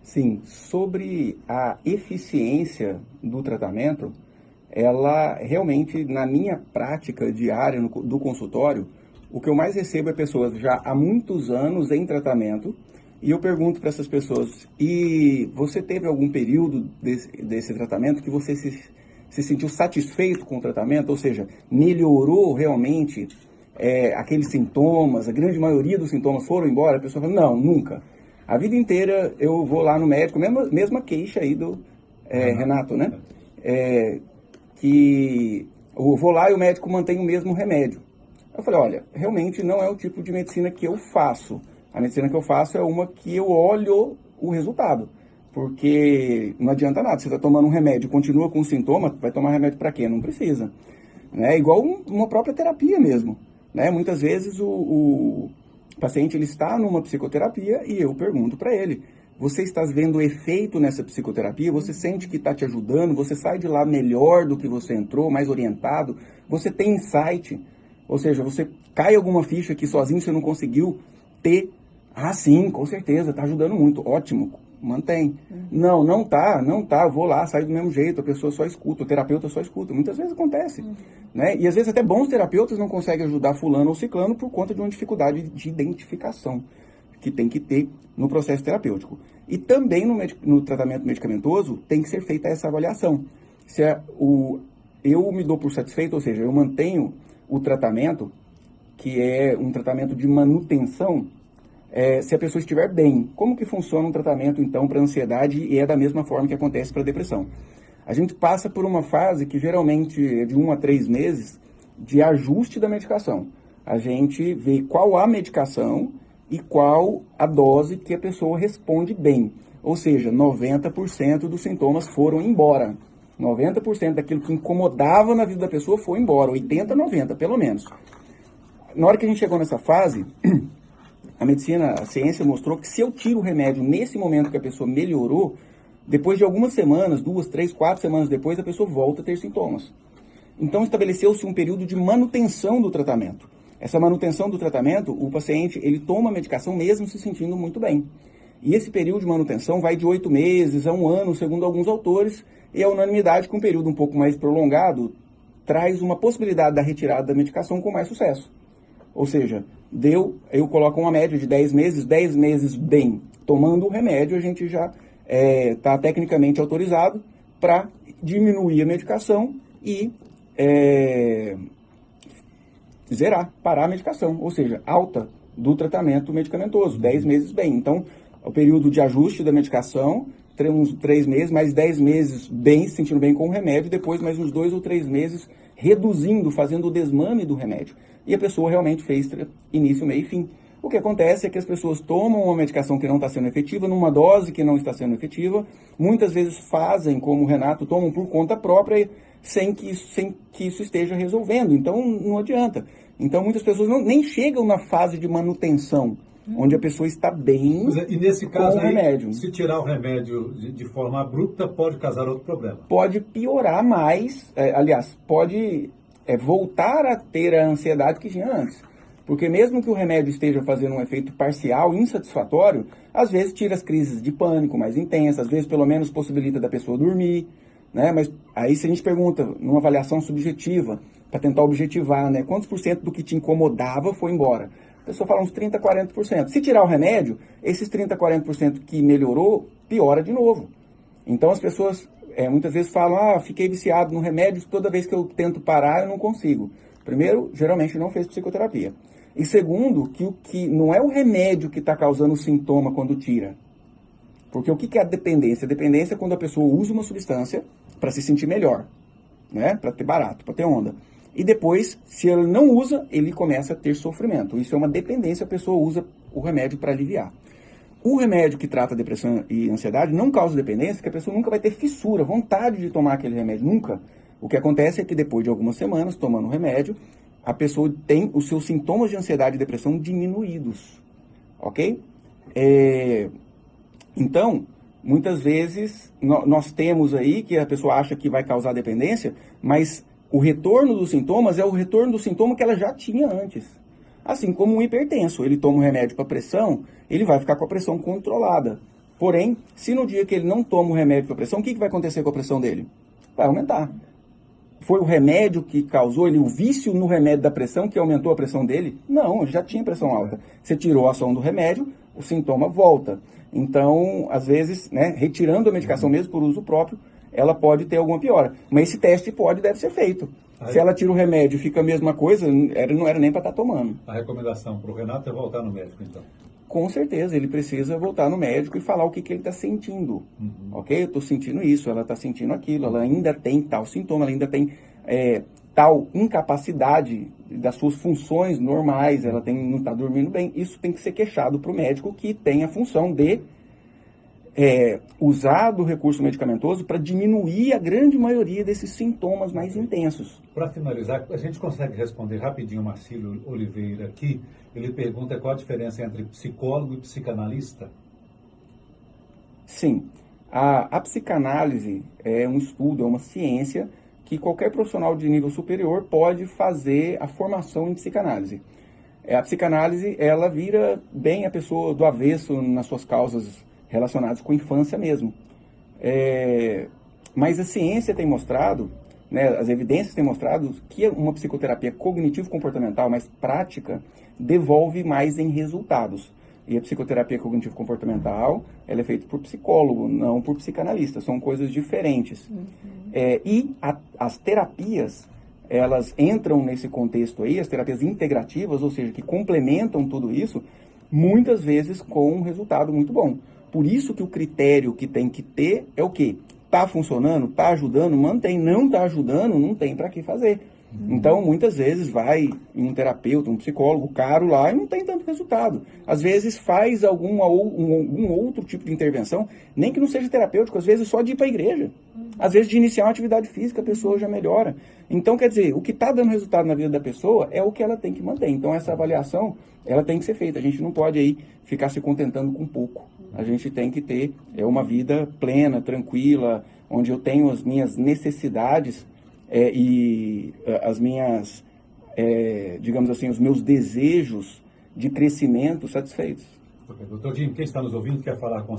Sim, sobre a eficiência do tratamento, ela realmente, na minha prática diária do consultório, o que eu mais recebo é pessoas já há muitos anos em tratamento, e eu pergunto para essas pessoas, e você teve algum período desse tratamento que você se sentiu satisfeito com o tratamento? Ou seja, melhorou realmente aqueles sintomas, a grande maioria dos sintomas foram embora? A pessoa fala, não, nunca. A vida inteira eu vou lá no médico, mesma queixa aí do Renato, né? Que eu vou lá e o médico mantém o mesmo remédio. Eu falei, olha, realmente não é o tipo de medicina que eu faço. A medicina que eu faço é uma que eu olho o resultado. Porque não adianta nada, você está tomando um remédio, continua com sintoma, vai tomar remédio para quê? Não precisa. Né? Igual uma própria terapia mesmo. Né? Muitas vezes o paciente ele está numa psicoterapia e eu pergunto para ele, você está vendo efeito nessa psicoterapia? Você sente que está te ajudando? Você sai de lá melhor do que você entrou, mais orientado? Você tem insight? Ou seja, você cai alguma ficha que sozinho você não conseguiu ter? Ah, sim, com certeza, está ajudando muito. Ótimo, mantém. Não tá, vou lá, sai do mesmo jeito, a pessoa só escuta, o terapeuta só escuta. Muitas vezes acontece. Né? E às vezes até bons terapeutas não conseguem ajudar fulano ou ciclano por conta de uma dificuldade de identificação que tem que ter no processo terapêutico. E também no tratamento medicamentoso tem que ser feita essa avaliação. Se eu me dou por satisfeito, ou seja, eu mantenho o tratamento, que é um tratamento de manutenção, se a pessoa estiver bem. Como que funciona um tratamento, então, para ansiedade e é da mesma forma que acontece para a depressão? A gente passa por uma fase que geralmente é de 1 a 3 meses de ajuste da medicação. A gente vê qual a medicação e qual a dose que a pessoa responde bem. Ou seja, 90% dos sintomas foram embora. 90% daquilo que incomodava na vida da pessoa foi embora. 80, 90, pelo menos. Na hora que a gente chegou nessa fase, a medicina, a ciência mostrou que se eu tiro o remédio nesse momento que a pessoa melhorou, depois de algumas semanas, 2, 3, 4 semanas depois, a pessoa volta a ter sintomas. Então estabeleceu-se um período de manutenção do tratamento. Essa manutenção do tratamento, o paciente ele toma a medicação mesmo se sentindo muito bem. E esse período de manutenção vai de 8 meses a 1 ano, segundo alguns autores, e a unanimidade que um período um pouco mais prolongado traz uma possibilidade da retirada da medicação com mais sucesso. Ou seja, eu coloco uma média de 10 meses bem. Tomando o remédio, a gente já está tecnicamente autorizado para diminuir a medicação e zerar, parar a medicação, ou seja, alta do tratamento medicamentoso, 10 meses bem. Então, o período de ajuste da medicação, uns 3 meses, mais 10 meses bem, se sentindo bem com o remédio, depois mais uns 2 ou 3 meses reduzindo, fazendo o desmame do remédio. E a pessoa realmente fez início, meio e fim. O que acontece é que as pessoas tomam uma medicação que não está sendo efetiva, numa dose que não está sendo efetiva, muitas vezes fazem, como o Renato, tomam por conta própria, sem que isso esteja resolvendo. Então, não adianta. Então, muitas pessoas nem chegam na fase de manutenção, onde a pessoa está bem e nesse caso com o remédio. Se tirar o remédio de forma abrupta, pode causar outro problema. Pode piorar mais, aliás, pode voltar a ter a ansiedade que tinha antes. Porque mesmo que o remédio esteja fazendo um efeito parcial, insatisfatório, às vezes tira as crises de pânico mais intensas, às vezes pelo menos possibilita da pessoa dormir, né? Mas aí se a gente pergunta, numa avaliação subjetiva, para tentar objetivar, né? Quantos por cento do que te incomodava foi embora? A pessoa fala uns 30, 40%. Se tirar o remédio, esses 30, 40% que melhorou, piora de novo. Então as pessoas muitas vezes falam, fiquei viciado no remédio, toda vez que eu tento parar eu não consigo. Primeiro, geralmente não fez psicoterapia. E segundo, que não é o remédio que está causando o sintoma quando tira. Porque o que é a dependência? A dependência é quando a pessoa usa uma substância para se sentir melhor, né? Para ter barato, para ter onda. E depois, se ele não usa, ele começa a ter sofrimento. Isso é uma dependência, a pessoa usa o remédio para aliviar. O remédio que trata depressão e ansiedade não causa dependência, porque a pessoa nunca vai ter fissura, vontade de tomar aquele remédio, nunca. O que acontece é que depois de algumas semanas tomando o remédio, a pessoa tem os seus sintomas de ansiedade e depressão diminuídos, ok? Então, muitas vezes nós temos aí que a pessoa acha que vai causar dependência, mas o retorno dos sintomas é o retorno do sintoma que ela já tinha antes. Assim como um hipertenso, ele toma um remédio para pressão, ele vai ficar com a pressão controlada. Porém, se no dia que ele não toma o remédio para pressão, o que vai acontecer com a pressão dele? Vai aumentar. Foi o remédio que causou ele, o vício no remédio da pressão que aumentou a pressão dele? Não, ele já tinha pressão alta. Você tirou a ação do remédio, o sintoma volta. Então, às vezes, né, retirando a medicação mesmo por uso próprio, ela pode ter alguma piora. Mas esse teste deve ser feito. Se ela tira o remédio e fica a mesma coisa, não era nem para estar tomando. A recomendação para o Renato é voltar no médico, então? Com certeza, ele precisa voltar no médico e falar o que ele está sentindo. Ok? Eu estou sentindo isso, ela está sentindo aquilo, ela ainda tem tal sintoma, ela ainda tem tal incapacidade das suas funções normais, ela não está dormindo bem. Isso tem que ser queixado para o médico, que tem a função de usar do recurso medicamentoso para diminuir a grande maioria desses sintomas mais intensos. Para finalizar, a gente consegue responder rapidinho o Marcílio Oliveira aqui. Ele pergunta qual a diferença entre psicólogo e psicanalista? Sim, a psicanálise é um estudo, é uma ciência que qualquer profissional de nível superior pode fazer a formação em psicanálise. A psicanálise, ela vira bem a pessoa do avesso nas suas causas relacionadas com a infância mesmo. Mas a ciência tem mostrado, né, as evidências têm mostrado que uma psicoterapia cognitivo-comportamental mais prática devolve mais em resultados. E a psicoterapia cognitivo-comportamental, ela é feita por psicólogo, não por psicanalista. São coisas diferentes. As terapias, elas entram nesse contexto aí, as terapias integrativas, ou seja, que complementam tudo isso, muitas vezes com um resultado muito bom. Por isso que o critério que tem que ter é o quê? Tá funcionando? Tá ajudando? Mantém. Não tá ajudando? Não tem para que fazer. Então, muitas vezes vai em um terapeuta, um psicólogo caro lá e não tem tanto resultado. Às vezes faz algum outro tipo de intervenção, nem que não seja terapêutico, às vezes só de ir para a igreja. Às vezes de iniciar uma atividade física, a pessoa já melhora. Então, quer dizer, o que está dando resultado na vida da pessoa é o que ela tem que manter. Então, essa avaliação, ela tem que ser feita. A gente não pode aí ficar se contentando com pouco. A gente tem que ter uma vida plena, tranquila, onde eu tenho as minhas necessidades e as minhas, digamos assim, os meus desejos de crescimento satisfeitos. Okay. Doutor Jim, quem está nos ouvindo quer falar com